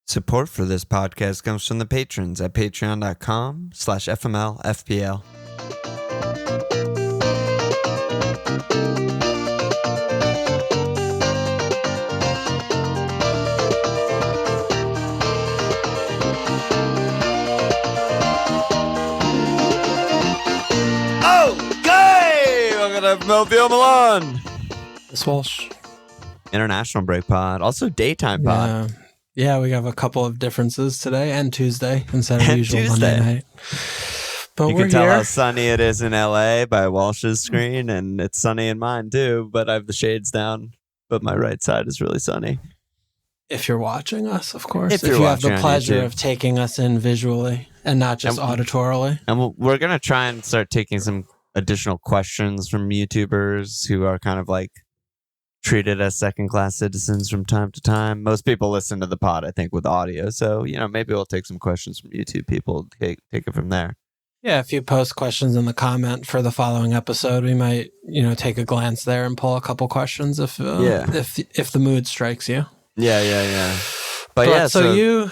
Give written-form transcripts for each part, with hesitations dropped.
Support for this podcast comes from the patrons at patreon.com/FMLFPL. Okay! Welcome to FMLFPL Milan. This Walsh. International break pod. Also daytime pod. Yeah, we have a couple of differences today and Tuesday instead of And usual Tuesday. Monday night. But You we're can tell here. how sunny it is in LA by Walsh's screen, and it's sunny in mine too, but I have the shades down, but my right side is really sunny. If you're watching us, of course. If If you're you have the watching on pleasure YouTube. of taking us in visually and not just auditorily. And we're going to try and start taking some additional questions from YouTubers who are kind of like treated as second-class citizens from time to time. Most people listen to the pod, I think, with audio. So, maybe we'll take some questions from YouTube people, take it from there. Yeah, if you post questions in the comment for the following episode, we might, take a glance there and pull a couple questions if the mood strikes you. Yeah. But yeah, so you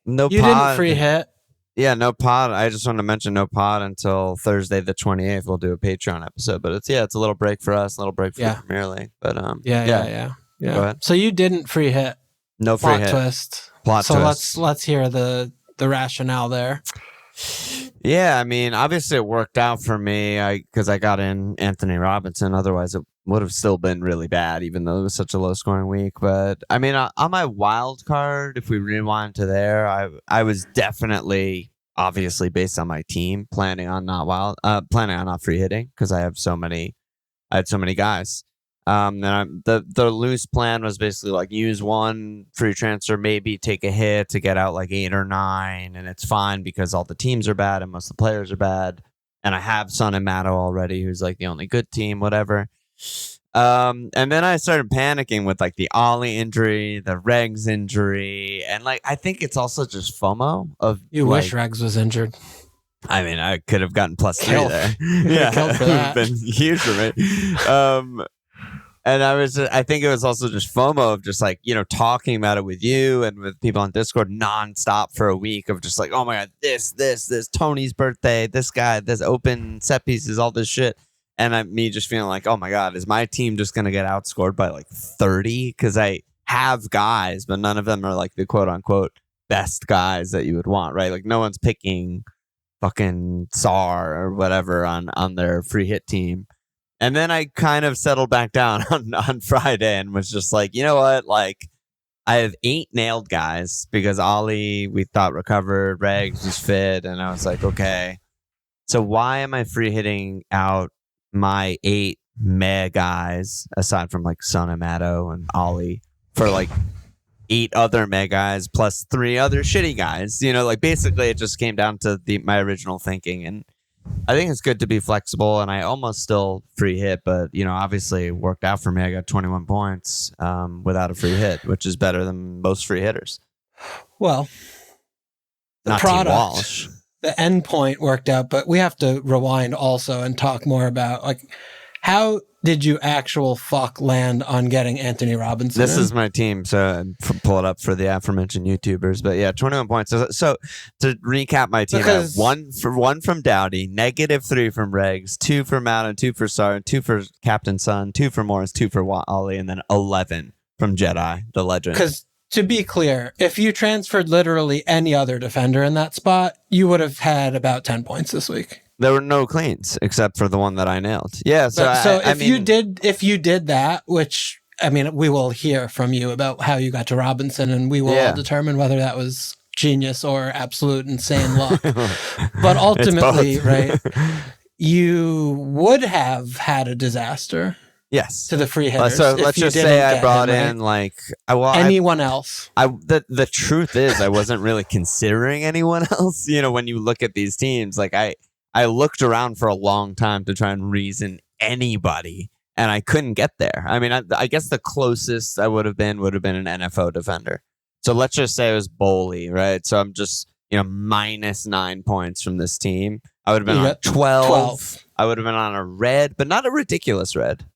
no you pod. didn't free hit. Yeah, no pod. I just want to mention no pod until Thursday the 28th. We'll do a Patreon episode, but it's a little break for us, a little break for the Premier League. But Yeah. Go ahead. So you didn't free hit. No free Plot hit. twist. Plot so twist. let's hear the rationale there. Yeah, I mean, obviously it worked out for me because I got in Anthony Robinson. Otherwise, it would have still been really bad, even though it was such a low-scoring week. But I mean, on my wild card, if we rewind to there, I was definitely, obviously, based on my team, planning on not free hitting because I had so many guys. And the loose plan was basically like use one free transfer, maybe take a hit to get out like 8 or 9, and it's fine because all the teams are bad and most of the players are bad. And I have Son and Matto already, who's like the only good team, whatever. And then I started panicking with like the Ollie injury, the Regs injury, and like I think it's also just FOMO of You like, wish Regs was injured. I mean, I could have gotten +3 Kill. there. Kill for that. It would have been huge for me. And I think it was also just FOMO of just like, talking about it with you and with people on Discord nonstop for a week of just like, oh my God, this, Tony's birthday, this guy, this open set pieces, all this shit. And me just feeling like, oh my God, is my team just going to get outscored by like 30? Because I have guys, but none of them are like the quote unquote best guys that you would want, right? Like no one's picking fucking Sar or whatever on their free hit team. And then I kind of settled back down on Friday and was just like, you know what? Like, I have 8 nailed guys because Ollie, we thought recovered, Regs was fit. And I was like, okay, so why am I free hitting out my 8 meh guys, aside from like Son and Matto and Ollie, for like 8 other meh guys plus 3 other shitty guys? Like basically it just came down to my original thinking. And I think it's good to be flexible, and I almost still free hit, but obviously it worked out for me. I got 21 points without a free hit, which is better than most free hitters. Well, the Not Team product, Walsh. the end point worked out, but we have to rewind also and talk more about like how did you land on getting Anthony Robinson? This in? is my team, so pull it up for the aforementioned YouTubers. But yeah, 21 points. So to recap my team, I have one from Dowdy, -3 from Regs, 2 for Madden, 2 for Sar, 2 for Captain Sun, 2 for Morris, 2 for Ollie, and then 11 from Jedi, the legend. Because to be clear, if you transferred literally any other defender in that spot, you would have had about 10 points this week. There were no cleans except for the one that I nailed. Yeah, so if you did that, which I mean, we will hear from you about how you got to Robinson, and we will all determine whether that was genius or absolute insane luck. But ultimately, right, you would have had a disaster. Yes, to the free hitters. So let's just say I brought in anyone else. The truth is I wasn't really considering anyone else. When you look at these teams, like I looked around for a long time to try and reason anybody, and I couldn't get there. I mean, I guess the closest I would have been an NFO defender. So let's just say it was Boley, right? So I'm just, -9 points from this team. I would have been on 12. I would have been on a red, but not a ridiculous red.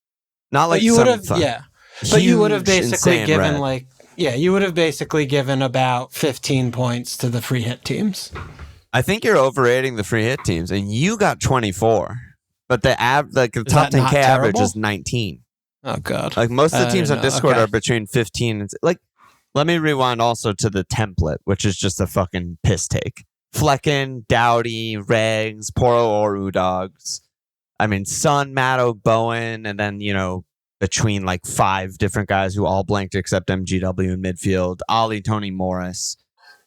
Not like you would have, but you would have basically given red. Like you would have basically given about 15 points to the free hit teams. I think you're overrating the free hit teams, and you got 24, but the top 10K average is 19. Oh god! Like most of the teams on Discord are between 15 and like. Let me rewind also to the template, which is just a fucking piss take. Flecken, Dowdy, Regs, Poro or Udogs. I mean, Sun, Matto, Bowen, and then, between like 5 different guys who all blanked except MGW in midfield. Ollie, Tony Morris.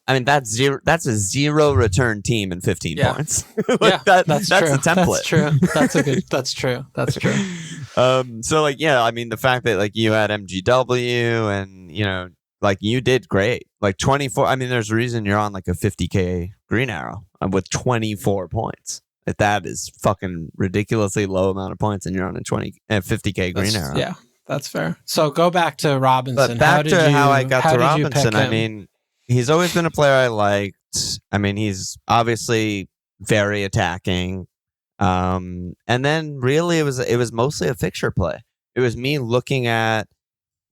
I mean, that's a zero return team in 15 points. That's true. A template. That's true. That's true. So I mean, the fact that like you had MGW and, like you did great. Like 24. I mean, there's a reason you're on like a 50K green arrow with 24 points. Like that is fucking ridiculously low amount of points, and you're on a 50K green arrow. Yeah, that's fair. So go back to Robinson. But back how I got to Robinson. I mean, he's always been a player I liked. I mean, he's obviously very attacking. And then really it was mostly a fixture play. It was me looking at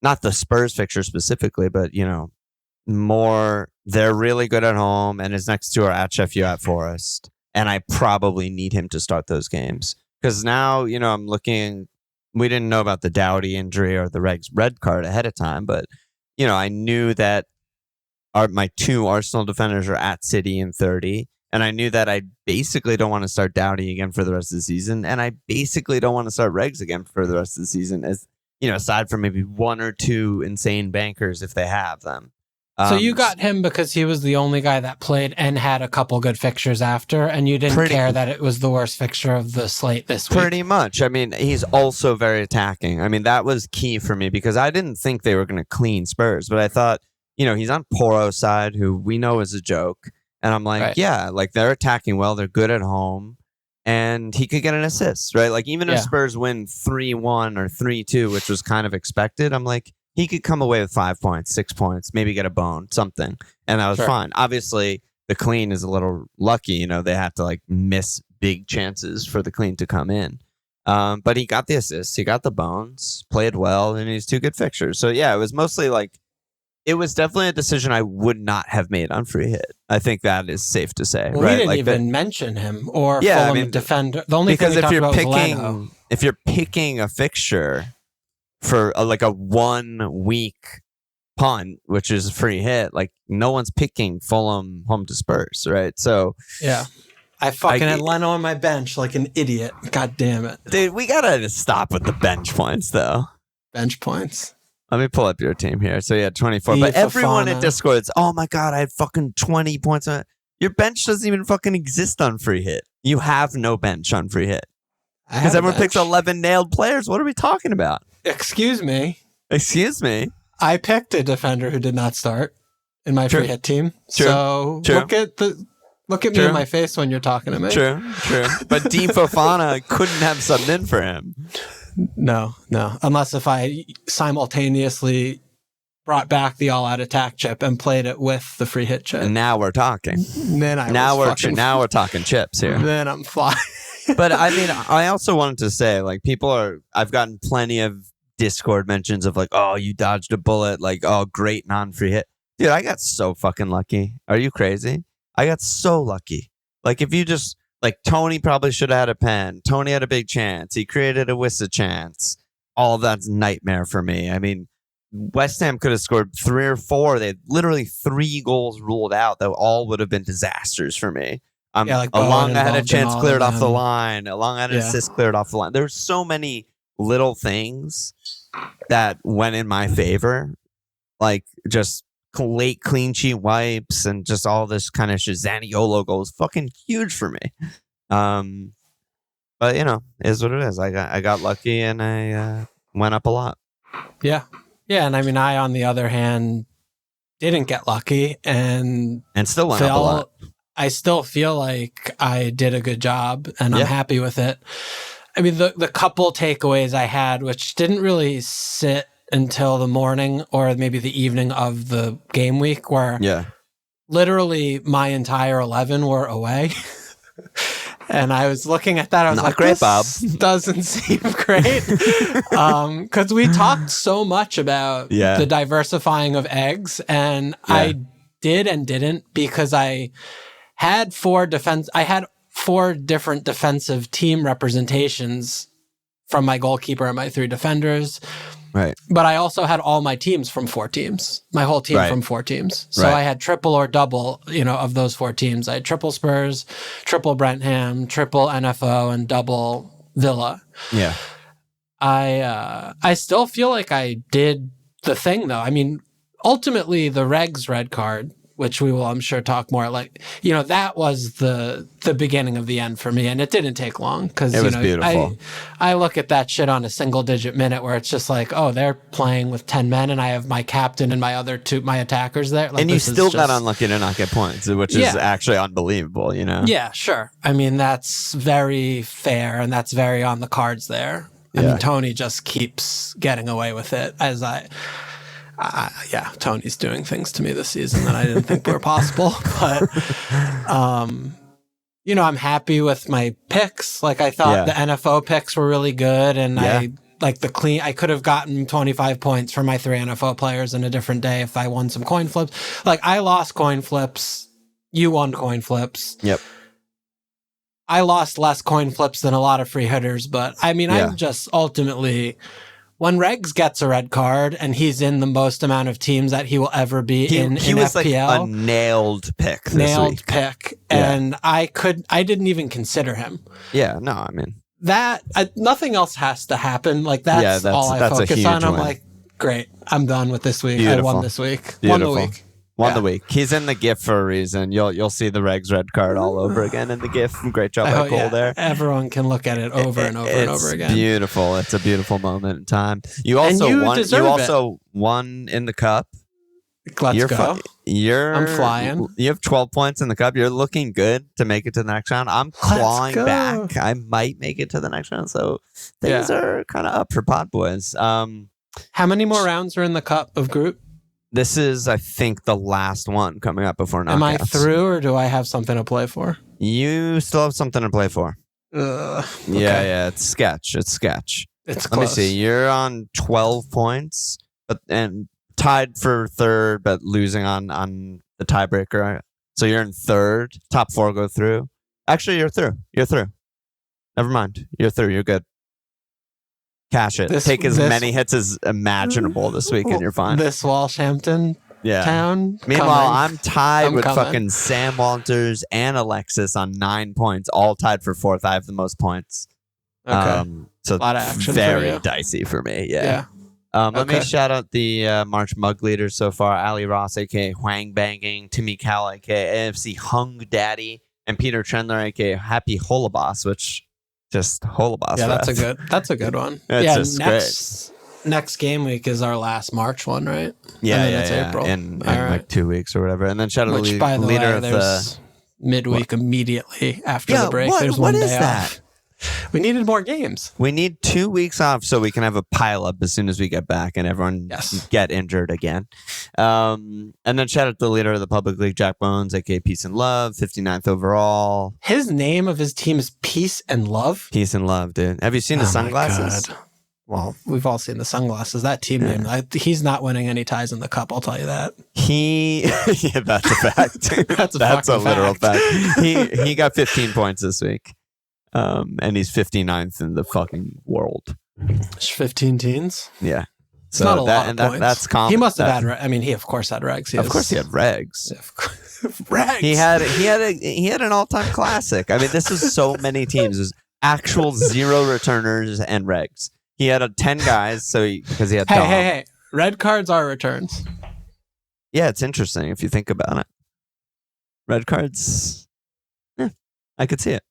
not the Spurs fixture specifically, but more they're really good at home, and his next 2 are at Sheffield, at Forest, and I probably need him to start those games because now I'm looking. We didn't know about the Dowdy injury or the Regs red card ahead of time, but I knew that my 2 Arsenal defenders are at City in 30, and I knew that I basically don't want to start Dowdy again for the rest of the season, and I basically don't want to start Regs again for the rest of the season, as aside from maybe 1 or 2 insane bankers if they have them. So you got him because he was the only guy that played and had a couple good fixtures after, and you didn't care that it was the worst fixture of the slate this week? Pretty much. I mean, he's also very attacking. I mean, that was key for me because I didn't think they were going to clean Spurs, but I thought, he's on Poro's side, who we know is a joke. And I'm like, like they're attacking well. They're good at home. And he could get an assist, right? Like even if Spurs win 3-1 or 3-2, which was kind of expected, I'm like, he could come away with 5 points, 6 points, maybe get a bone, something. And that was fine. Obviously, the clean is a little lucky. They had to like miss big chances for the clean to come in. But he got the assists, he got the bones, played well, and he's 2 good fixtures. So yeah, it was mostly like, it was definitely a decision I would not have made on free hit. I think that is safe to say. Well, right? We didn't even mention him or Fulham defender. The only thing we talked about was Leno. If you're picking a fixture for like a 1 week punt, which is a free hit, like no one's picking Fulham home to Spurs, right? So yeah. I had Leno on my bench like an idiot. God damn it. Dude, we gotta stop with the bench points though. Bench points. Let me pull up your team here. So yeah, 24. But everyone in Discord is, oh my God, I had fucking 20 points on it. Your bench doesn't even fucking exist on free hit. You have no bench on free hit. Because everyone picks 11 nailed players. What are we talking about? Excuse me. I picked a defender who did not start in my free hit team. So look at me in my face when you're talking to me. True. But Dean Fofana couldn't have subbed in for him. No. Unless if I simultaneously brought back the all-out attack chip and played it with the free hit chip. And now we're talking. Now we're talking chips here. Then I'm flying. But I mean, I also wanted to say, like, I've gotten plenty of Discord mentions of like, oh, you dodged a bullet. Like, oh, great non-free hit. Dude, I got so fucking lucky. Are you crazy? I got so lucky. Like, if you just... Like, Tony probably should have had a pen. Tony had a big chance. He created a Wissa chance. All of that's nightmare for me. I mean, West Ham could have scored 3 or 4. They had literally 3 goals ruled out that all would have been disasters for me. Along I had a chance cleared off the line. Along I had an assist cleared off the line. There's so many little things that went in my favor. Like, just late clean sheet wipes and just all this kind of shit. Zaniolo goal is fucking huge for me. But is what it is. I got lucky and I went up a lot. Yeah. And I mean, I on the other hand didn't get lucky and still went up a lot. I still feel like I did a good job and I'm happy with it. I mean, the couple takeaways I had, which didn't really sit until the morning or maybe the evening of the game week, where literally my entire 11 were away. And I was looking at that. I was Not like, great, this Bob. doesn't seem great. Because we talked so much about the diversifying of eggs. And I did and didn't because I had four different defensive team representations from my goalkeeper and my 3 defenders. Right. But I also had all my teams from 4 teams, my whole team from 4 teams. So I had triple or double, of those 4 teams. I had triple Spurs, triple Brentham, triple NFO, and double Villa. Yeah. I still feel like I did the thing, though. I mean, ultimately, the regs red card, which we will, I'm sure, talk more. Like, that was the beginning of the end for me, and it didn't take long because it was beautiful. I look at that shit on a single-digit minute where it's just like, oh, they're playing with 10 men, and I have my captain and my other 2 my attackers there. Like, and you still got unlucky to not get points, which is actually unbelievable. Yeah, sure. I mean, that's very fair, and that's very on the cards there. I mean, Tony just keeps getting away with it Tony's doing things to me this season that I didn't think were possible. But, I'm happy with my picks. Like, I thought the NFO picks were really good. And I could have gotten 25 points for my 3 NFO players in a different day if I won some coin flips. Like, I lost coin flips. You won coin flips. Yep. I lost less coin flips than a lot of free hitters. But, I mean, I'm just ultimately... When Regs gets a red card and he's in the most amount of teams that he will ever be in was FPL, like a nailed pick this week. And I didn't even consider him. Yeah, no, I mean nothing else has to happen. Like that's all I focus on. I'm like, great, I'm done with this week. Beautiful. I won this week. Beautiful. Won the week. Won the week. He's in the GIF for a reason. You'll see the Regs red card all over again in the GIF. Great job by Cole there. Everyone can look at it over and over and over again. It's beautiful. It's a beautiful moment in time. You also won in the cup. Let's go. I'm flying. You have 12 points in the cup. You're looking good to make it to the next round. I'm clawing back. I might make it to the next round. So things are kind of up for Pod Boys. How many more rounds are in the cup of group? This is, I think, the last one coming up before knockouts. Am I through, or do I have something to play for? You still have something to play for. Okay. Yeah, it's sketch. It's sketch. It's Let me see. You're on 12 points, and tied for third, but losing on the tiebreaker. So you're in third. Top 4 go through. Actually, you're through. You're through. Never mind. You're through. You're good. Cash it. Take as many hits as imaginable this week, and you're fine. This Walshampton town. Meanwhile, I'm tied with fucking Sam Walters and Alexis on 9 points, all tied for 4th. I have the most points. Okay. So a lot of action. Very dicey for me. Yeah. Let me shout out the March Mug leaders so far: Ali Ross, aka Huang Banging, Timmy Cal, aka AFC Hung Daddy, and Peter Chandler, aka Happy Holobos, which. Just Holobos. Yeah, that's a good one. Next game week is our last March one, right? Yeah, it's April. In like 2 weeks or whatever. And then shout out to the leader of the midweek immediately after the break. There's one day off. We needed more games. We need 2 weeks off so we can have a pile up as soon as we get back and everyone get injured again. And then shout out to the leader of the Public League, Jack Bones, aka Peace and Love, 59th overall. His name of his team is Peace and Love? Peace and Love, dude. Have you seen the sunglasses? Well, we've all seen the sunglasses. That team name, he's not winning any ties in the cup, I'll tell you that. That's a fact. That's a literal fact. He got 15 points this week. And he's 59th in the fucking world. 15 teens? Yeah. It's not a lot of points. That's common. He must have had, he of course had regs. Of course he had regs. Regs. He had an all-time classic. I mean, this is so many teams. There's actual 0 returners and regs. He had 10 guys, because he had Dom. Hey. Red cards are returns. Yeah, it's interesting if you think about it. Red cards, I could see it.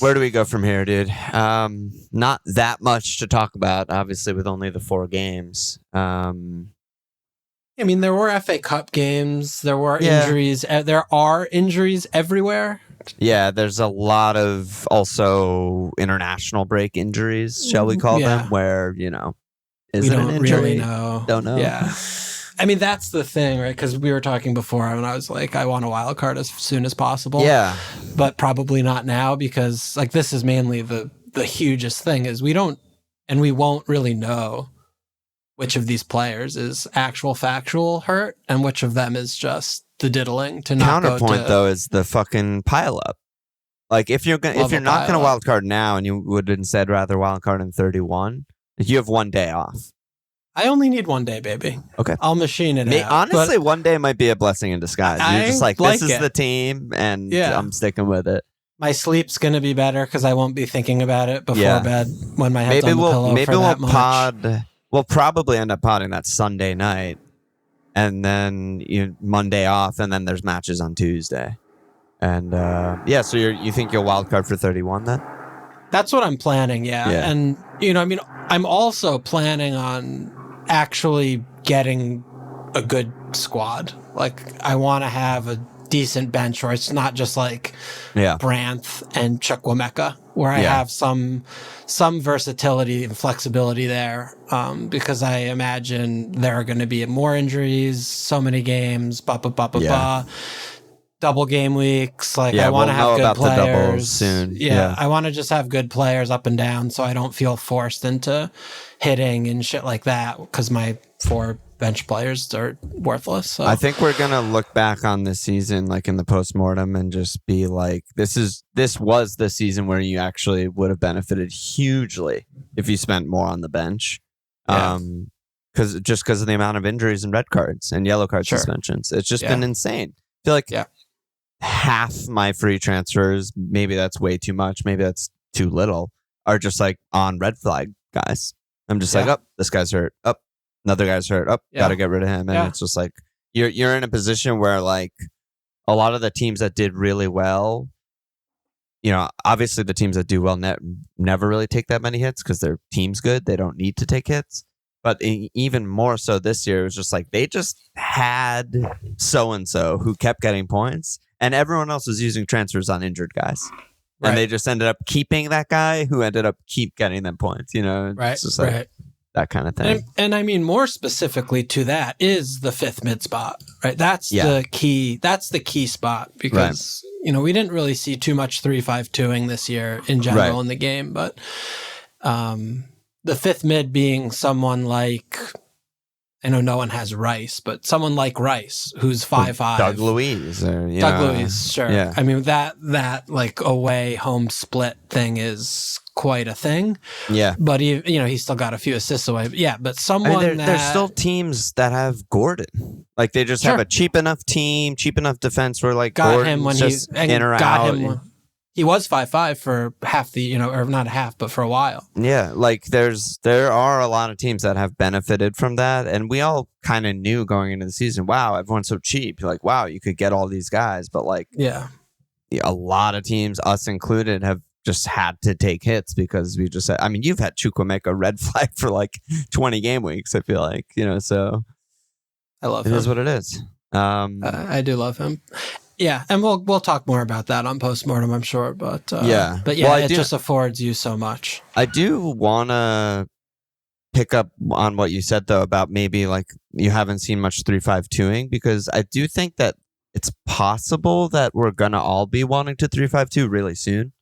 Where do we go from here, dude? Not that much to talk about, obviously, with only the 4 games. There were FA Cup games. There were injuries. There are injuries everywhere. Yeah, there's a lot of also international break injuries, shall we call them, where, Is we it an don't injury? really know. Don't know. Yeah. I mean, that's the thing, right? Because we were talking before and I was like, I want a wild card as soon as possible. Yeah. But probably not now because like this is mainly the hugest thing is we don't and we won't really know which of these players is actual factual hurt and which of them is just the diddling to not Counterpoint though is the fucking pile up. Like if you're not gonna wild card now and you would instead rather wild card in 31, you have 1 day off. I only need 1 day, baby. Okay. I'll machine it out. Honestly, 1 day might be a blessing in disguise. You're just like this is the team and I'm sticking with it. My sleep's going to be better because I won't be thinking about it before bed when my head's on the pillow maybe for that we'll much. We'll probably end up podding that Sunday night and then Monday off and then there's matches on Tuesday. And so you think you'll wild card for 31 then? That's what I'm planning, yeah. And, I'm also planning on actually getting a good squad. Like, I want to have a decent bench where it's not just like Branth and Chukwuemeka, where I have some versatility and flexibility there, because I imagine there are going to be more injuries, so many games, double game weeks. Like I want to have good players soon. I want to just have good players up and down, so I don't feel forced into hitting and shit like that because my 4 bench players are worthless. So. I think we're gonna look back on this season, like in the postmortem, and just be like, this was the season where you actually would have benefited hugely if you spent more on the bench, because of the amount of injuries and red cards and yellow card suspensions, it's just been insane. I feel like half my free transfers, maybe that's way too much, maybe that's too little, are just like on red flag guys. I'm just like, this guy's hurt. Another guy's hurt. Gotta get rid of him. And it's just like you're in a position where like a lot of the teams that did really well, obviously the teams that do well never really take that many hits because their team's good. They don't need to take hits. But even more so this year, it was just like they just had so-and-so who kept getting points and everyone else was using transfers on injured guys. Right. And they just ended up keeping that guy who ended up keep getting them points, It's just like that kind of thing. And I mean, more specifically to that is the 5th mid spot, right? That's the key. That's the key spot because, we didn't really see too much 3-5-2ing this year in general in the game, but the 5th mid being someone like, I know no one has Rice, but someone like Rice, who's 5'5". Doug Luiz. Doug Luiz, sure. Yeah. I mean, that like away home split thing is quite a thing. Yeah. But he's still got a few assists away. But but someone there's still teams that have Gordon. Like they just have a cheap enough team, cheap enough defense where like Gordon's just in or out. He was 5'5" for half the, or not half, but for a while. Yeah, like there are a lot of teams that have benefited from that, and we all kind of knew going into the season, wow, everyone's so cheap. You're like, wow, you could get all these guys, but like, a lot of teams, us included, have just had to take hits because we just. I mean, you've had Chukwuemeka red flag for like 20 game weeks. I feel like so. I love him. It is what it is. I do love him. Yeah, and we'll talk more about that on postmortem, I'm sure. But it just affords you so much. I do want to pick up on what you said though about maybe like you haven't seen much 3-5-2ing because I do think that it's possible that we're gonna all be wanting to 3-5-2 really soon,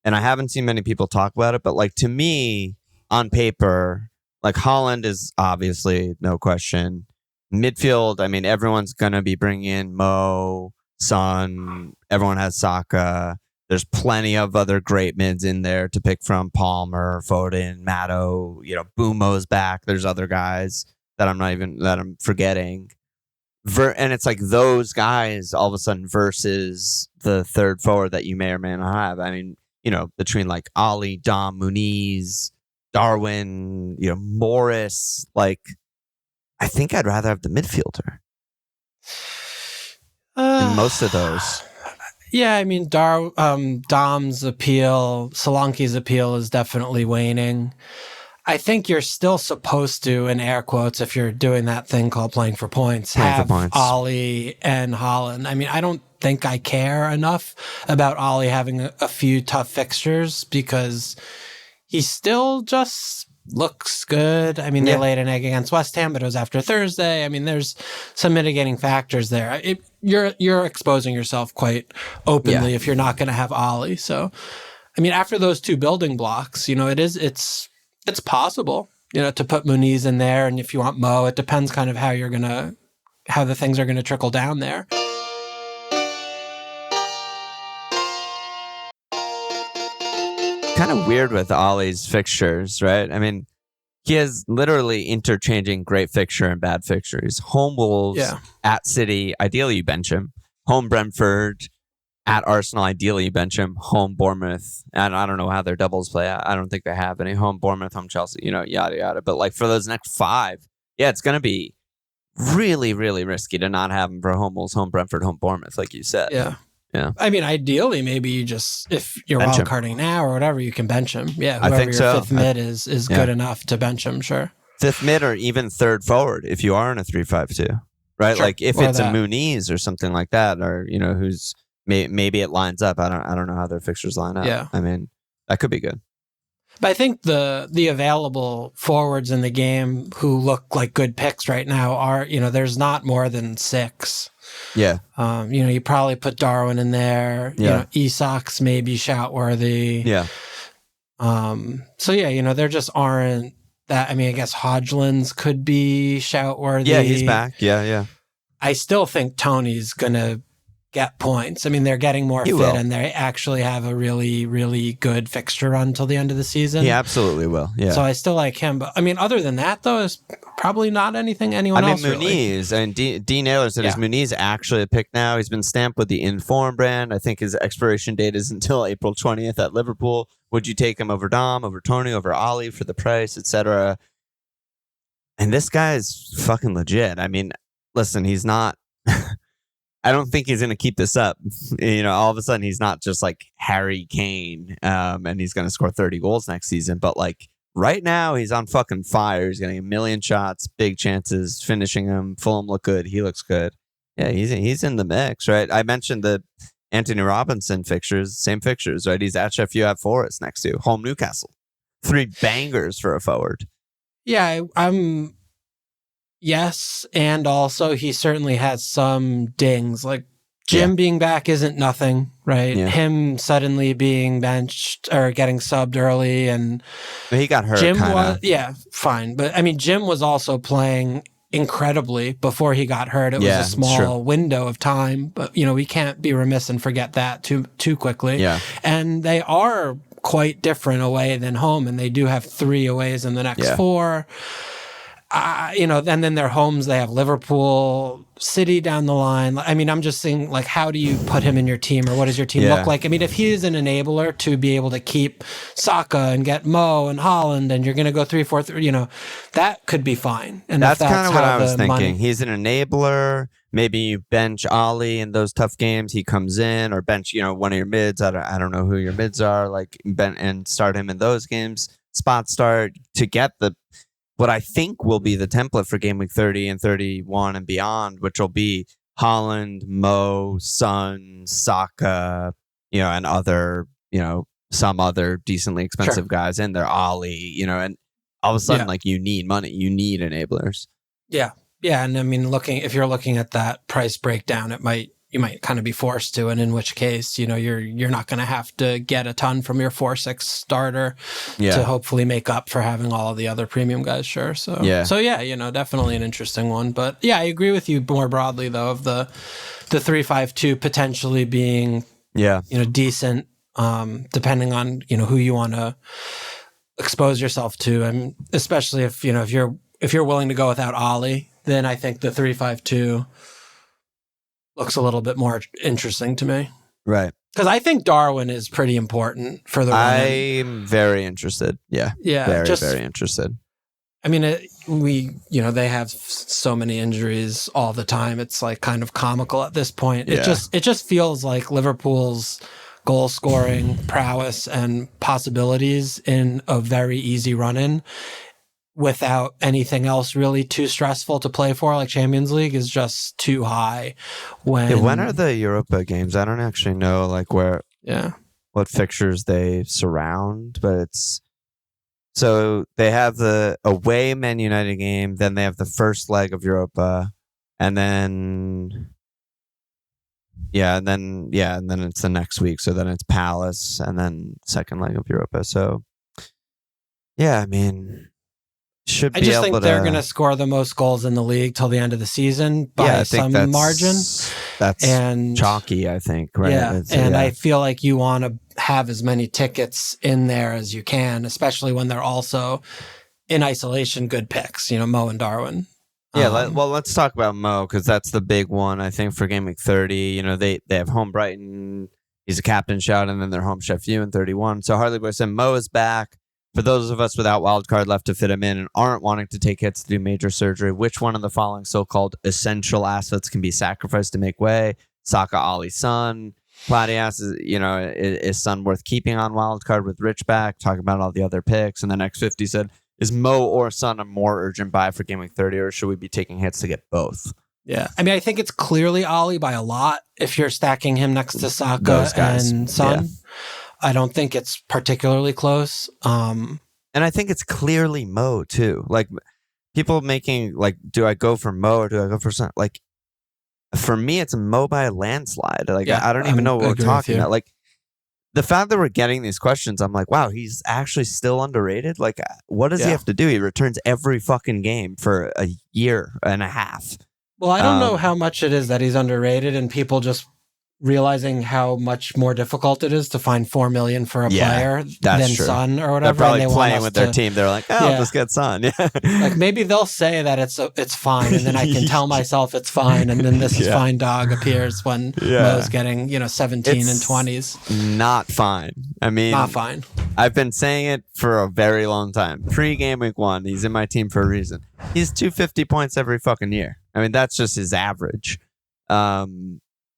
and I haven't seen many people talk about it. But like to me, on paper, like Haaland is obviously no question. Midfield, I mean, everyone's gonna be bringing in Mo. Son, everyone has Saka. There's plenty of other great mids in there to pick from. Palmer, Foden, Matto, Bumo's back. There's other guys that I'm forgetting. And it's like those guys all of a sudden versus the third forward that you may or may not have. I mean, between like Ali, Dom, Muniz, Darwin, Morris, like I think I'd rather have the midfielder. In most of those. Yeah, I mean, Dom's appeal, Solanke's appeal is definitely waning. I think you're still supposed to, in air quotes, if you're doing that thing called playing for points, have Ollie and Haaland. I mean, I don't think I care enough about Ollie having a few tough fixtures because he's still just looks good. I mean, they laid an egg against West Ham, but it was after Thursday. I mean, there's some mitigating factors there. You're exposing yourself quite openly if you're not going to have Ollie. So, I mean, after those two building blocks, it's possible, to put Muniz in there. And if you want Mo, it depends kind of how the things are going to trickle down there. Kind of weird with Ollie's fixtures, right? I mean, he has literally interchanging great fixture and bad fixture. He's home Wolves, at City, ideally you bench him. Home Brentford, at Arsenal, ideally you bench him. Home Bournemouth, and I don't know how their doubles play out. I don't think they have any. Home Bournemouth, home Chelsea, yada yada. But like for those next 5, it's going to be really, really risky to not have him for home Wolves, home Brentford, home Bournemouth, like you said. Yeah. I mean, ideally, maybe you just, if you're wild carding now or whatever, you can bench him. Yeah, whoever I think your fifth mid is good enough to bench him, sure. Fifth mid or even third forward if you are in a 3-5-2, right? Sure. Like if it's a Muniz or something like that, or who's maybe it lines up. I don't know how their fixtures line up. Yeah, I mean that could be good. But I think the available forwards in the game who look like good picks right now are, there's not more than 6. Yeah. You probably put Darwin in there. Yeah. Isak's maybe shout worthy. Yeah. So there just aren't that. I mean, I guess Hodgland's could be shout worthy. Yeah, he's back. Yeah. I still think Tony's gonna get points. I mean, they're getting more fit and they actually have a really, really good fixture run till the end of the season. He absolutely will. Yeah. So I still like him. But I mean, other than that, though, is probably not anything anyone else. Muniz, and Dean Naylor said, is Muniz actually a pick now? He's been stamped with the Inform brand. I think his expiration date is until April 20th at Liverpool. Would you take him over Dom, over Tony, over Ollie for the price, etc.? And this guy is fucking legit. I mean, listen, he's not... I don't think he's going to keep this up. All of a sudden, he's not just like Harry Kane and he's going to score 30 goals next season. But like right now, he's on fucking fire. He's getting a million shots, big chances, finishing them. Fulham look good. He looks good. Yeah, he's in the mix, right? I mentioned the Anthony Robinson fixtures, same fixtures, right? He's at Sheffield at Forest next to home Newcastle. 3 bangers for a forward. Yeah, I'm... Yes, and also he certainly has some dings. Like Jim being back isn't nothing, right? Yeah. Him suddenly being benched or getting subbed early, and he got hurt. Jim was fine, but I mean Jim was also playing incredibly before he got hurt. It was a small window of time, but we can't be remiss and forget that too quickly. Yeah, and they are quite different away than home, and they do have 3 aways in the next 4. And then their homes, they have Liverpool, City down the line. I mean, I'm just saying, like, how do you put him in your team, or what does your team look like? I mean, if he is an enabler to be able to keep Saka and get Mo and Holland, and you're going to go 3-4-3, that could be fine. And that's kind of what I was thinking. He's an enabler. Maybe you bench Ollie in those tough games. He comes in, or bench, one of your mids. I don't know who your mids are, like, and start him in those games. Spot start to get what I think will be the template for game week 30 and 31 and beyond, which will be Holland, Mo, Son, Saka, and other, some other decently expensive guys in there, Ollie, and all of a sudden, like, you need money, you need enablers. Yeah. Yeah. And I mean, if you're looking at that price breakdown, you might kind of be forced to, and in which case, you're not going to have to get a ton from your 4-6 starter to hopefully make up for having all of the other premium guys. Sure. So definitely an interesting one. But yeah, I agree with you more broadly though of the 3-5-2 potentially being decent, depending on who you want to expose yourself to. I mean, especially if you're willing to go without Ollie, then I think the 3-5-2 looks a little bit more interesting to me. Right. Because I think Darwin is pretty important for the run-in. I'm very interested. Yeah. Yeah. Very interested. I mean, they have so many injuries all the time. It's like kind of comical at this point. It just feels like Liverpool's goal scoring prowess and possibilities in a very easy run-in without anything else really too stressful to play for, like Champions League, is just too high. When are the Europa games? I don't actually know what fixtures they surround, but it's So they have the away Man United game, then they have the first leg of Europa, and then and then it's the next week. So then it's Palace, and then second leg of Europa. So yeah, I mean, should be I just able think to. they're going to score the most goals in the league till the end of the season by some margin. That's chalky, I think. Right? Yeah, I feel like you want to have as many tickets in there as you can, especially when they're also in isolation good picks. Mo and Darwin. Yeah, let's talk about Mo, because that's the big one, I think, for Game Week 30. They have home Brighton. He's a captain shout, and then they're home Sheffield in 31. So Harley Boy said Mo is back. For those of us without wildcard left to fit him in and aren't wanting to take hits to do major surgery, which one of the following so-called essential assets can be sacrificed to make way? Saka, Ali, Son. Platy asks, is Son worth keeping on wildcard with Rich back? Talking about all the other picks. And then X50 said, is Mo or Son a more urgent buy for Game Week 30, or should we be taking hits to get both? Yeah. I mean, I think it's clearly Ali by a lot if you're stacking him next to Saka and Son. Yeah. I don't think it's particularly close. And I think it's clearly Mo too. Like, people making, like, do I go for Mo or do I go for Son? Like, for me, it's a Mo by a landslide. Like, I don't even know what we're talking about. Like, the fact that we're getting these questions, I'm like, wow, he's actually still underrated. Like, what does he have to do? He returns every fucking game for a year and a half. Well, I don't know how much it is that he's underrated and people just realizing how much more difficult it is to find $4 million for a player than true. Son or whatever. They're probably playing with their team. They're like, I'll just get Son. Yeah. Like, maybe they'll say that it's fine, and then I can tell myself it's fine, and then this is fine dog appears when Mo's getting 17 and 20s. Not fine. I mean, not fine. I've been saying it for a very long time. Pre-game week 1, he's in my team for a reason. He's 250 points every fucking year. I mean, that's just his average.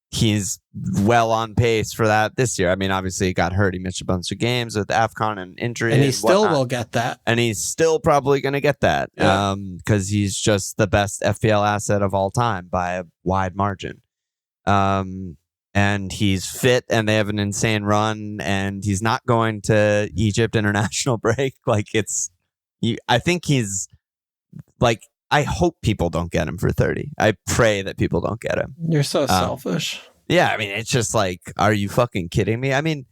He's well on pace for that this year. I mean, obviously he got hurt. He missed a bunch of games with AFCON and injury. And he still will get that. And he's still probably going to get that because he's just the best FPL asset of all time by a wide margin. And he's fit and they have an insane run and he's not going to Egypt international break. Like, I think he's like, I hope people don't get him for 30. I pray that people don't get him. You're so selfish. Yeah, I mean, it's just like, are you fucking kidding me? I mean,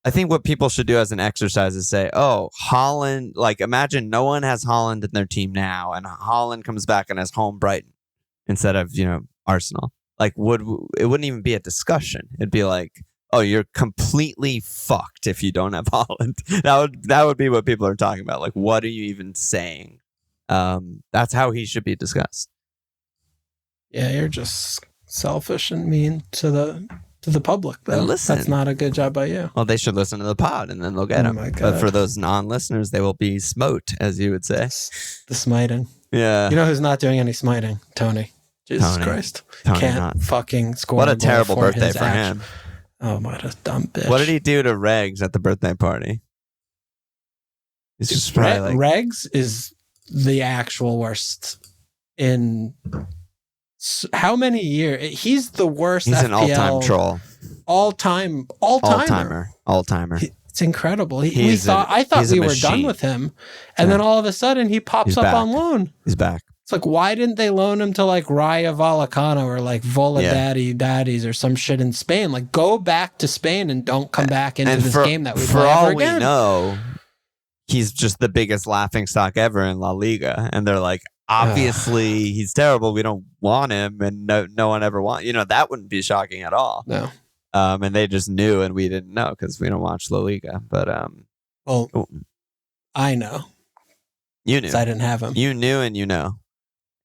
I think what people should do as an exercise is say, oh, Haaland, like, imagine no one has Haaland in their team now, and Haaland comes back and has home Brighton instead of, Arsenal. Like, it wouldn't even be a discussion. It'd be like, oh, you're completely fucked if you don't have Haaland. That would be what people are talking about. Like, what are you even saying? That's how he should be discussed. Yeah, you're just selfish and mean to the public, though. Listen. That's not a good job by you. Well, they should listen to the pod and then they'll get him. My God. But for those non-listeners, they will be smote, as you would say. The smiting. Yeah. You know who's not doing any smiting? Tony. Jesus Christ. Tony Can't not. fucking score. What a terrible birthday for him. Oh, what a dumb bitch. What did he do to Regs at the birthday party? He's just probably like, Regs is the actual worst in how many years? He's the worst. He's FPL, an all-time troll. All-timer. It's incredible. I thought we were done with him, and then all of a sudden he pops up on loan. He's back. It's like, why didn't they loan him to like Rayo Vallecano or like Daddies or some shit in Spain? Like, go back to Spain and don't come back into this game that we play ever again. We know, he's just the biggest laughingstock ever in La Liga. And they're like, obviously, he's terrible. We don't want him. And no one ever wants, that wouldn't be shocking at all. No. And they just knew and we didn't know because we don't watch La Liga. But, I know. You knew. I didn't have him. You knew and you know.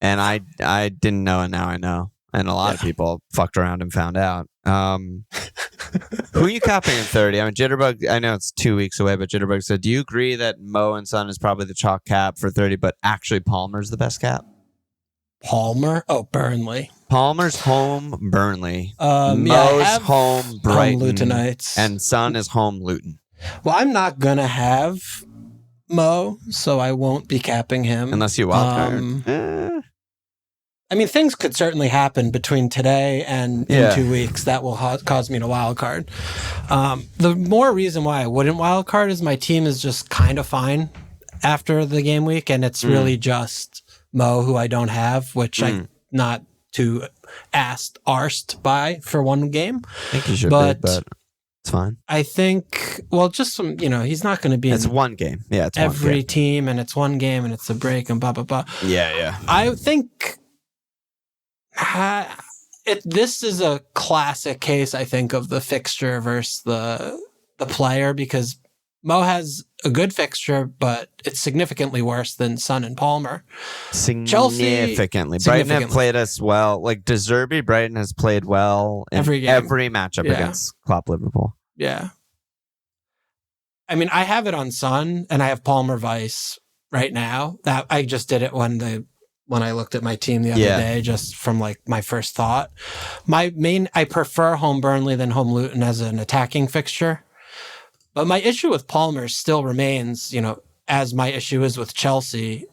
And I didn't know and now I know. And a lot of people fucked around and found out. Who are you capping in 30? I mean, Jitterbug, I know it's 2 weeks away, but Jitterbug said, do you agree that Mo and Son is probably the chalk cap for 30, but actually Palmer's the best cap? Palmer? Oh, Burnley. Palmer's home Burnley. Mo's home Brighton. Lutonites. And Son is home Luton. Well, I'm not going to have Mo, so I won't be capping him. Unless you wildcard. I mean, things could certainly happen between today and in 2 weeks that will cause me to wild card. The more reason why I wouldn't wild card is my team is just kind of fine after the game week, and it's really just Mo, who I don't have, which I'm not too arsed by for one game. I think you should be, but it's fine. I think, well, just some, he's not going to be it's one game. Yeah, it's every one game. team, and it's one game, and it's a break, and blah, blah, blah. Yeah. I think this is a classic case, I think, of the fixture versus the player, because Mo has a good fixture, but it's significantly worse than Son and Palmer. Significantly. Brighton have played us well. Like De Zerbi, Brighton has played well in every matchup against Klopp Liverpool. Yeah. I mean, I have it on Son, and I have Palmer Vice right now. That I just did it when I looked at my team the other day, just from like my first thought. I prefer home Burnley than home Luton as an attacking fixture. But my issue with Palmer still remains, as my issue is with Chelsea.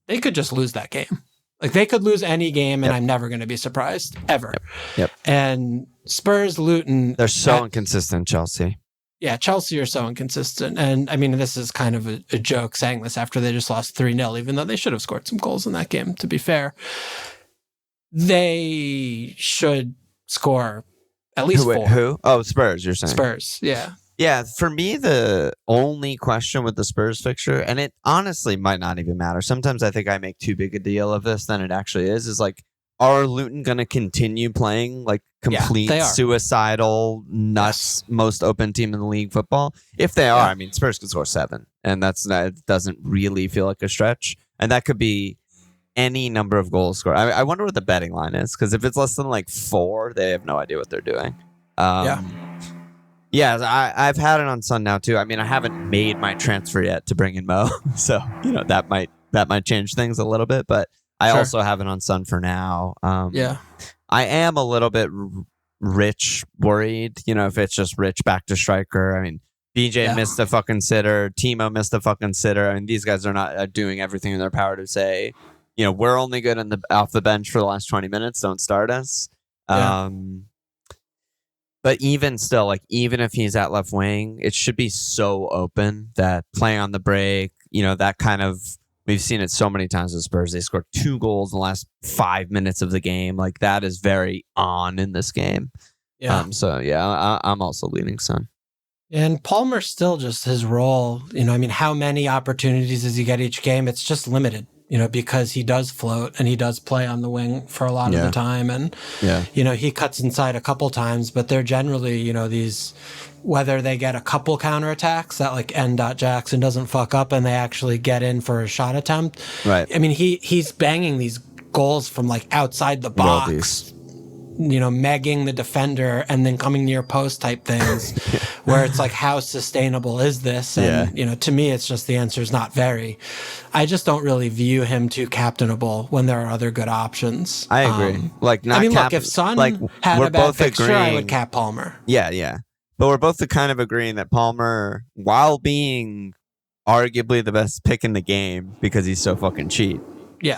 They could just lose that game. Like, they could lose any game, and I'm never going to be surprised, ever. Yep. And Spurs, Luton... They're so inconsistent, Chelsea. Yeah, Chelsea are so inconsistent. And, I mean, this is kind of a joke saying this after they just lost 3-0, even though they should have scored some goals in that game, to be fair. They should score at least 4. Who? Oh, Spurs, you're saying. Spurs, yeah. Yeah, for me, the only question with the Spurs fixture, and it honestly might not even matter. Sometimes I think I make too big a deal of this than it actually is like, are Luton going to continue playing like complete suicidal, nuts, most open team in the league football? If they are, I mean, Spurs could score 7, and it doesn't really feel like a stretch. And that could be any number of goals scored. I wonder what the betting line is, because if it's less than like 4, they have no idea what they're doing. Yeah, I've had it on Sun now too. I mean, I haven't made my transfer yet to bring in Mo, so that might change things a little bit. But I also have it on Sun for now. I am a little bit Rich worried. If it's just Rich back to striker. I mean, BJ missed a fucking sitter. Timo missed a fucking sitter. I mean, these guys are not doing everything in their power to say, we're only good off the bench for the last 20 minutes. Don't start us. But even still, even if he's at left wing, it should be so open that playing on the break, that kind of, we've seen it so many times with Spurs. They scored 2 goals in the last 5 minutes of the game. Like, that is very on in this game. Yeah. I'm also leaning Son. And Palmer still just his role, how many opportunities does he get each game? It's just limited. Because he does float and he does play on the wing for a lot of the time. And, he cuts inside a couple times, but they're generally, these, whether they get a couple counterattacks that like N. Jackson doesn't fuck up and they actually get in for a shot attempt. Right. I mean, he's banging these goals from like outside the box, megging the defender and then coming near post type things where it's like, how sustainable is this? And, to me, it's just the answer is not very. I just don't really view him too captainable when there are other good options. I agree. Look, if Son had a bad fixture, I would cap Palmer. Yeah. But we're both kind of agreeing that Palmer, while being arguably the best pick in the game because he's so fucking cheap,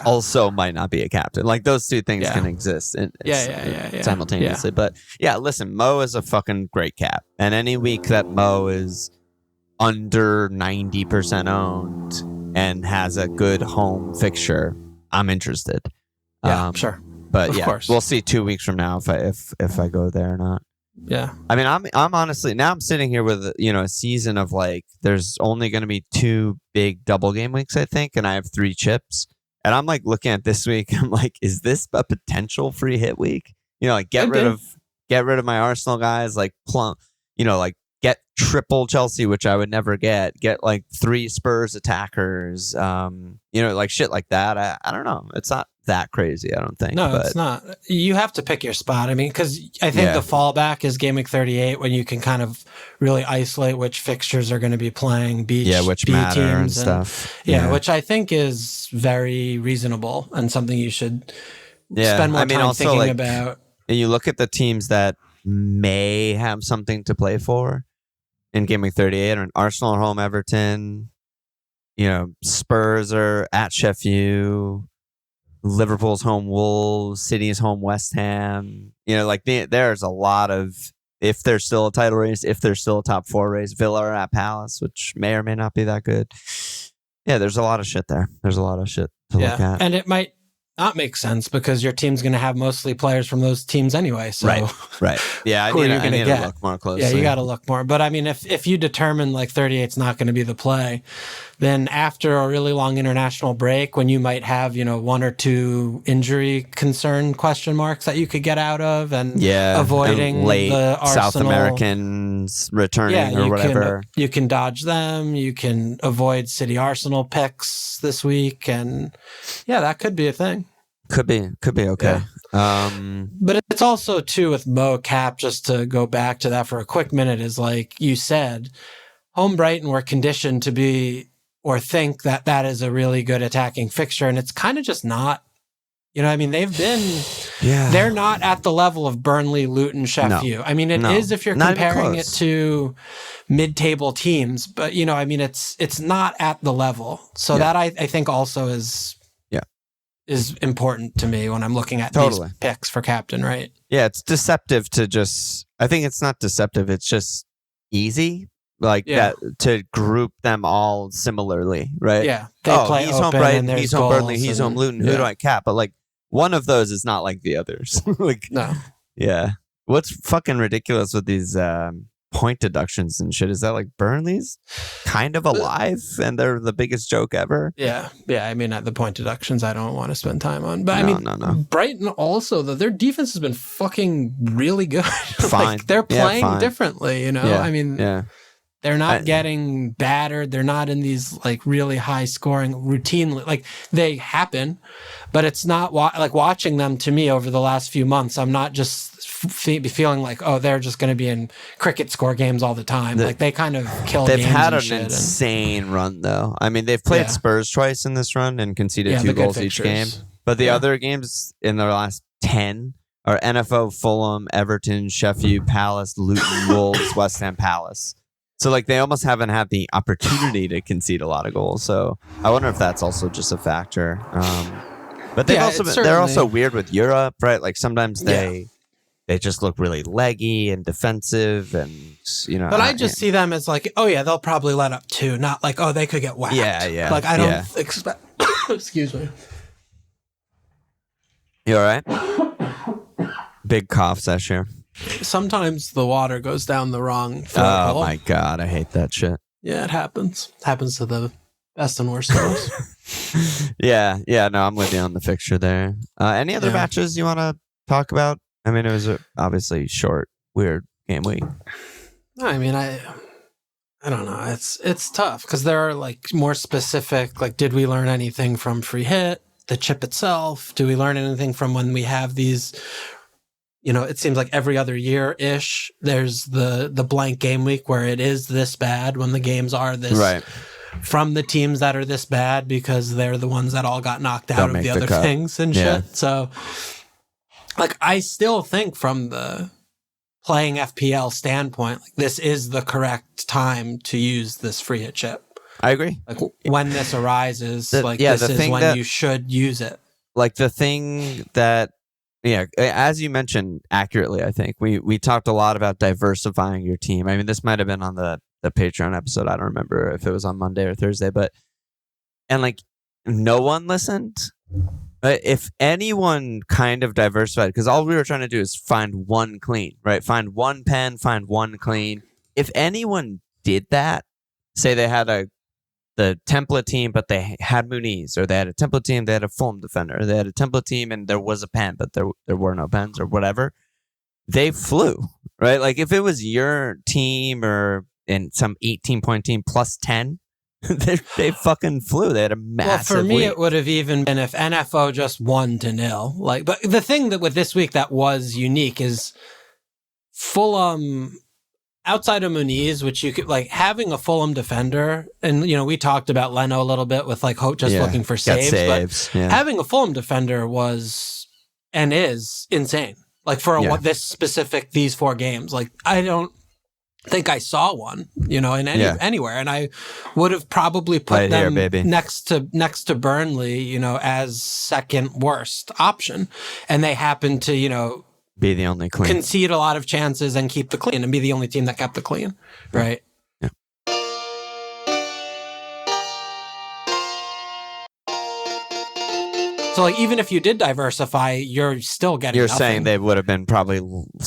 also might not be a captain. Like, those two things can exist simultaneously. Yeah. But listen, Mo is a fucking great cap. And any week that Mo is under 90% owned and has a good home fixture, I'm interested. Sure. But of course. We'll see 2 weeks from now if I go there or not. Yeah. I mean, I'm honestly, now I'm sitting here with, a season of like, there's only going to be 2 big double game weeks, I think, and I have 3 chips. And I'm like looking at this week, I'm like, is this a potential free hit week? Get rid of my Arsenal guys, like get triple Chelsea, which I would never get like 3 Spurs attackers, like shit like that. I don't know. It's not that crazy, I don't think. No, it's not. You have to pick your spot. I mean, because I think the fallback is game week 38 when you can kind of really isolate which fixtures are going to be playing which B matter teams and stuff. Which I think is very reasonable and something you should spend more time thinking about. And you look at the teams that may have something to play for in game week 38, or Arsenal at home, Everton, Spurs are at Sheffield. Liverpool's home Wolves, City's home West Ham. Like there's a lot of, if there's still a title race, if there's still a top 4 race, Villa are at Palace, which may or may not be that good. Yeah, there's a lot of shit there. There's a lot of shit to look at. And it might not make sense because your team's going to have mostly players from those teams anyway. So right. Yeah, I need to look more closely. Yeah, you got to look more. But I mean, if you determine like 38's not going to be the play, then after a really long international break, when you might have, 1 or 2 injury concern question marks that you could get out of, and avoiding and late the Arsenal, South Americans returning or whatever. You can dodge them. You can avoid City Arsenal picks this week. And that could be a thing. Could be okay. Yeah. But it's also too with Mo Cap, just to go back to that for a quick minute, is like you said, home Brighton were conditioned to be or think that is a really good attacking fixture, and it's kind of just not. I mean, they've been, they're not at the level of Burnley, Luton, Sheffield. No. I mean, it is if you're comparing it to mid-table teams, but I mean, it's not at the level. So that I think also is important to me when I'm looking at these picks for captain, right? Yeah, it's deceptive to just, I think it's not deceptive, it's just easy, that to group them all similarly, right? Yeah. They play he's open home Brighton, and he's home Burnley, he's home Luton, who do I cap? But like, one of those is not like the others. No. Yeah. What's fucking ridiculous with these point deductions and shit is that like Burnley's kind of alive and they're the biggest joke ever. Yeah. I mean, the point deductions I don't want to spend time on, but no. Brighton also, though, their defense has been fucking really good. Fine. They're playing differently, Yeah. I mean, they're not getting battered. They're not in these like really high scoring routinely. Like they happen, but it's not like watching them to me over the last few months. I'm not just feeling like, they're just going to be in cricket score games all the time. Like they kind of kill games. They've had an insane run though. I mean, they've played Spurs twice in this run and conceded 2 goals each game. But the other games in their last 10 are NFO, Fulham, Everton, Sheffield, Palace, Luton, Wolves, West Ham, Palace. So like they almost haven't had the opportunity to concede a lot of goals. So I wonder if that's also just a factor. But they're also weird with Europe, right? Like sometimes they just look really leggy and defensive, and But I just see them as like, they'll probably let up 2, not like they could get whacked. Yeah. Like I don't expect. Excuse me. You all right? Big cough session. Sometimes the water goes down the wrong throat hole. My God, I hate that shit. Yeah, it happens. It happens to the best and worst of us. Yeah, no, I'm with you on the fixture there. Any other matches you want to talk about? I mean, it was obviously short, weird game week. I mean, I don't know. It's tough because there are like more specific, like, did we learn anything from free hit, the chip itself? Do we learn anything from when we have these... it seems like every other year-ish, there's the blank game week where it is this bad when the games are this from the teams that are this bad because they're the ones that all got knocked out of the other things and shit. So, like, I still think from the playing FPL standpoint, like, this is the correct time to use this free hit chip. I agree. Like, when this arises, this is when you should use it. Like, the thing that... Yeah, as you mentioned accurately, I think we talked a lot about diversifying your team. I mean, this might have been on the Patreon episode. I don't remember if it was on Monday or Thursday, and like no one listened. If anyone kind of diversified, because all we were trying to do is find one clean, right? Find one pen, find one clean. If anyone did that, say they had the template team, but they had Muniz, or they had a template team, they had a Fulham defender, or they had a template team and there was a pen, but there were no pens or whatever. They flew, right? Like if it was your team or in some 18-point team plus 10, they fucking flew. They had a massive Well, for me, week. it would have even been if NFO just 1-0. Like, but the thing that with this week that was unique is Fulham... Outside of Muniz, which you could like having a Fulham defender, and we talked about Leno a little bit with like just looking for saves. But having a Fulham defender was and is insane. Like for these 4 games, like I don't think I saw one, in anywhere, and I would have probably put them next to Burnley, as second worst option, and they happened to, be the only clean, concede a lot of chances and keep the clean, and be the only team that kept the clean, right? Yeah. So, even if you did diversify, you're still getting. You're nothing. saying they would have been probably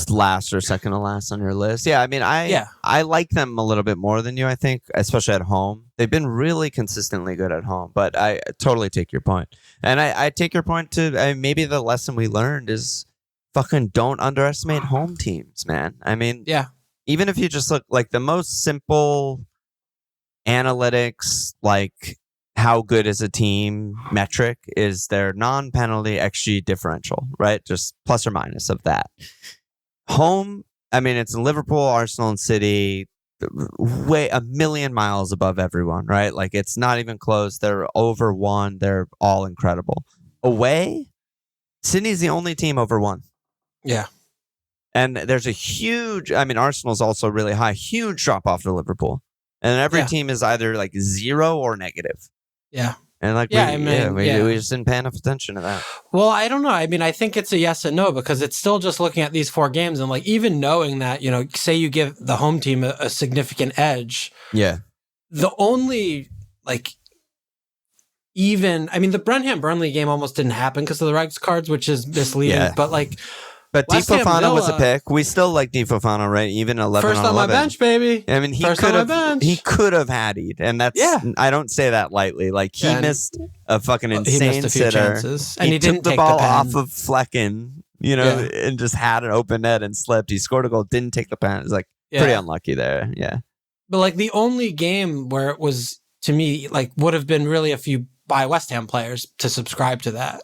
last or second to last on your list. Yeah, I mean, I like them a little bit more than you. I think, especially at home, they've been really consistently good at home. But I totally take your point, and I take your point too. Maybe the lesson we learned is fucking don't underestimate home teams, man. I mean, yeah. Even if you just look like the most simple analytics, like how good is a team metric is their non-penalty XG differential, right? Just plus or minus of that. Home, I mean, it's Liverpool, Arsenal, and City, way a million miles above everyone, right? Like it's not even close. They're over one. They're all incredible. Away, Sydney's the only team over one. Yeah. And there's a huge, I mean, Arsenal's also really high, huge drop off to Liverpool. And every team is either like 0 or negative. Yeah. And like, we just didn't pay enough attention to that. Well, I don't know. I mean, I think it's a yes and no, because it's still just looking at these 4 games and like, even knowing that, say you give the home team a significant edge. Yeah. The only the Burnham-Burnley game almost didn't happen because of the red cards, which is misleading. Yeah. But Di Fofana was a pick. We still like Di Fofana, right? Even 11 first on 11. My bench, baby. I mean, he could have haddied, and that's I don't say that lightly. Like he missed a fucking insane sitter, and he didn't took the ball off of Flecken, and just had an open net and slipped. He scored a goal, didn't take the pen. It's like pretty unlucky there. Yeah, but like the only game where it was, to me, like would have been really if you buy West Ham players to subscribe to that,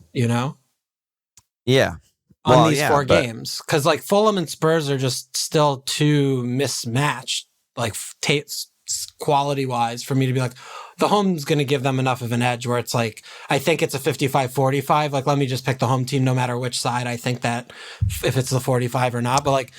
Yeah. On these 4 games, because like Fulham and Spurs are just still too mismatched, like quality wise, for me to be like, the home's going to give them enough of an edge where it's like, I think it's a 55-45. Like, let me just pick the home team no matter which side I think that if it's the 45 or not. But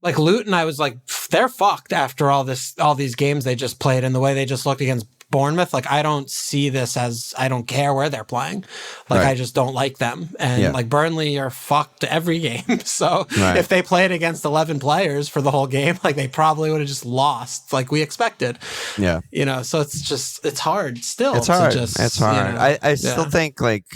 like Luton, I was like, they're fucked after all these games they just played and the way they just looked against Bournemouth. Like, I don't see this as, I don't care where they're playing. Like, I just don't like them. And like Burnley are fucked every game. So if they played against 11 players for the whole game, like they probably would have just lost like we expected. Yeah. So it's hard still. It's hard. It's hard. I still think like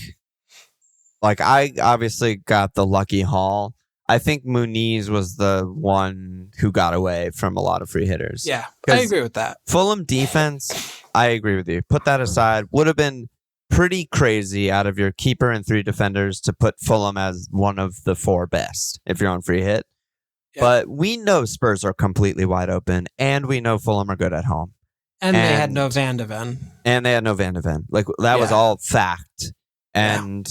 I obviously got the lucky haul. I think Muniz was the one who got away from a lot of free hitters. Yeah, I agree with that. Fulham defense, I agree with you. Put that aside. Would have been pretty crazy out of your keeper and 3 defenders to put Fulham as one of the 4 best if you're on free hit. Yeah. But we know Spurs are completely wide open, and we know Fulham are good at home. And they had no Van de Ven. Like, that was all fact. And...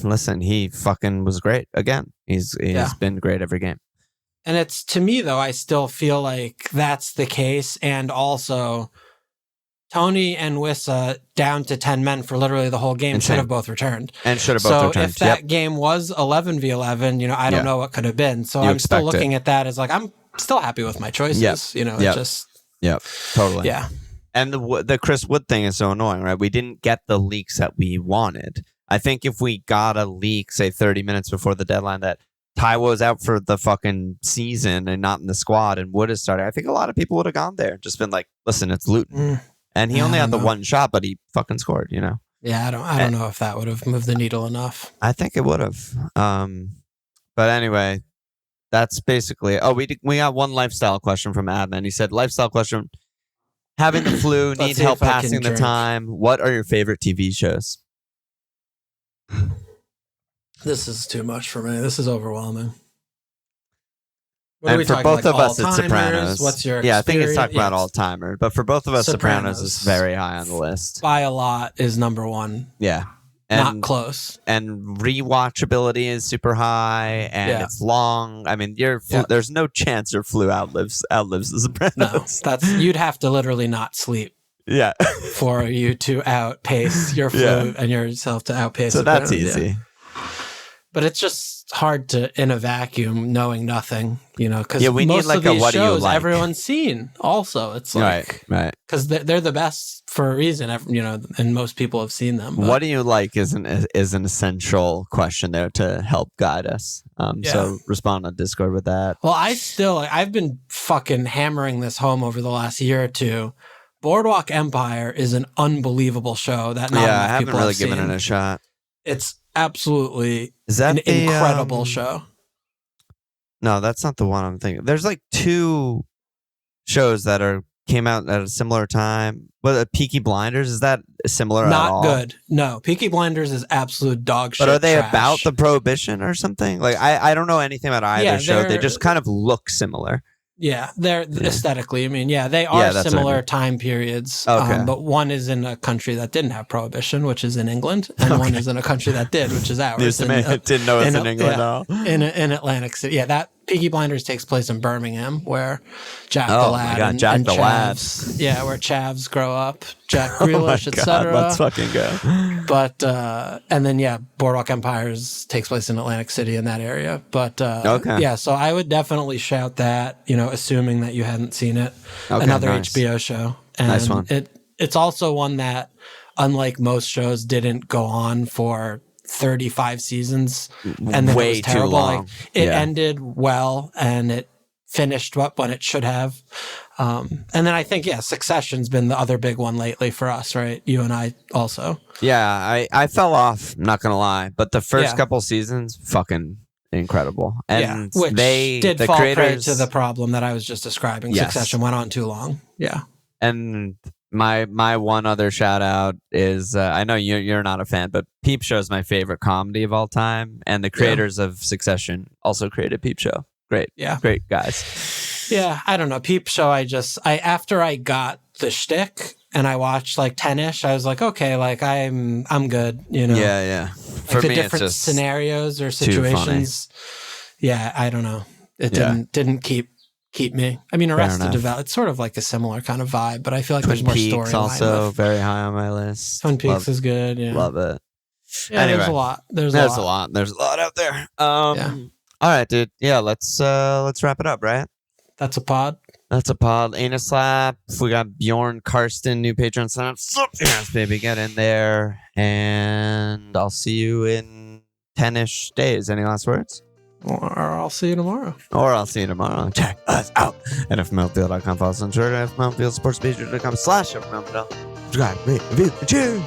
listen, he fucking was great again. He's been great every game. And it's, to me though, I still feel like that's the case. And also Tony and Wissa down to 10 men for literally the whole game should have both returned. So if that game was 11v11, I don't know what could have been. So I'm still looking at that as like, I'm still happy with my choices. Totally. Yeah. And the Chris Wood thing is so annoying, right? We didn't get the leaks that we wanted. I think if we got a leak, say 30 minutes before the deadline, that Taiwo's out for the fucking season and not in the squad and Wood is starting, I think a lot of people would have gone there. Just been like, listen, it's Luton. And he only had the one shot, but he fucking scored, Yeah, I don't know if that would have moved the needle enough. I think it would have. But anyway, that's basically... Oh, we got one lifestyle question from Adnan. He said, lifestyle question, having the flu, need help passing the time. What are your favorite TV shows? This is too much for me. This is overwhelming. And for both of us, it's Sopranos. What's your I think it's talking about all-timer. But for both of us, Sopranos is very high on the list. By a lot is number 1. Yeah. Not close. And rewatchability is super high, and it's long. I mean, there's no chance your flu outlives the Sopranos. No, you'd have to literally not sleep. Yeah. For you to outpace your flu and yourself to outpace. So that's easy. But it's just hard to, in a vacuum, knowing nothing, because we most need like of these what do you shows like? everyone's seen. Also, it's like right, because they're the best for a reason, and most people have seen them. But, what do you like is an essential question there to help guide us. So respond on Discord with that. Well, I've been fucking hammering this home over the last year or two. Boardwalk Empire is an unbelievable show that not enough I haven't people really have given seen. it a shot. It's absolutely Is that an incredible show. No, that's not the one I'm thinking. There's like 2 shows that came out at a similar time. But Peaky Blinders, is that similar at all? Not good. No, Peaky Blinders is absolute dog shit. But are they trash. about the prohibition or something? Like I don't know anything about either show. They they're- just kind of look similar. Yeah, they're aesthetically. I mean, they are that's similar what I mean. time periods. Okay. But one is in a country that didn't have prohibition, which is in England, and one is in a country that did, which is ours. News to me. Didn't know it's in England at all. In Atlantic City. Yeah, that Peaky Blinders takes place in Birmingham, where Jack the Oh Lad my God, and Jack the Lad. Chavs, where Chavs grow up, Jack Oh my Grealish, God, etc. let's fucking go. But and then Boardwalk Empires takes place in Atlantic City in that area. But Okay. so I would definitely shout that, assuming that you hadn't seen it. Okay, Another nice. HBO show. And Nice one. It's also one that, unlike most shows, didn't go on for 35 seasons and then Way it was too terrible. long. Like, it Yeah. ended well and it finished up when it should have. And then I think, Succession's been the other big one lately for us, right? You and I also. Yeah, I fell off, not gonna lie. But the first Yeah. couple seasons, fucking incredible. And which the fall prey creators to the problem that I was just describing. Yes. Succession went on too long. Yeah. And my one other shout out is I know you're not a fan, but Peep Show is my favorite comedy of all time, and the creators of Succession also created Peep Show. Great guys. Yeah, I don't know. Peep Show. After I got the shtick and I watched like 10ish, I was like, okay, like I'm good. Yeah. Like For the me, different it's just scenarios or too funny. situations. Yeah, I don't know. It didn't keep me. I mean, Arrested Development, it's sort of like a similar kind of vibe, but I feel like Twin there's more Peaks storyline. also very high on my list. Twin Peaks is good. Yeah. Love it. Yeah, Anyway, there's a lot. There's a lot. There's a lot out there. All right, dude. Yeah, let's wrap it up, right? That's a pod. That's a pod. Anus Slap. We got Bjorn Karsten, new Patreon sign up. Yes, baby, get in there. And I'll see you in 10-ish days. Any last words? Or I'll see you tomorrow. Check us out at FMLFPL.com. Follow us on Twitter at FMLFPL. Support page.com/FMLFPL. Subscribe, rate, review, cheers.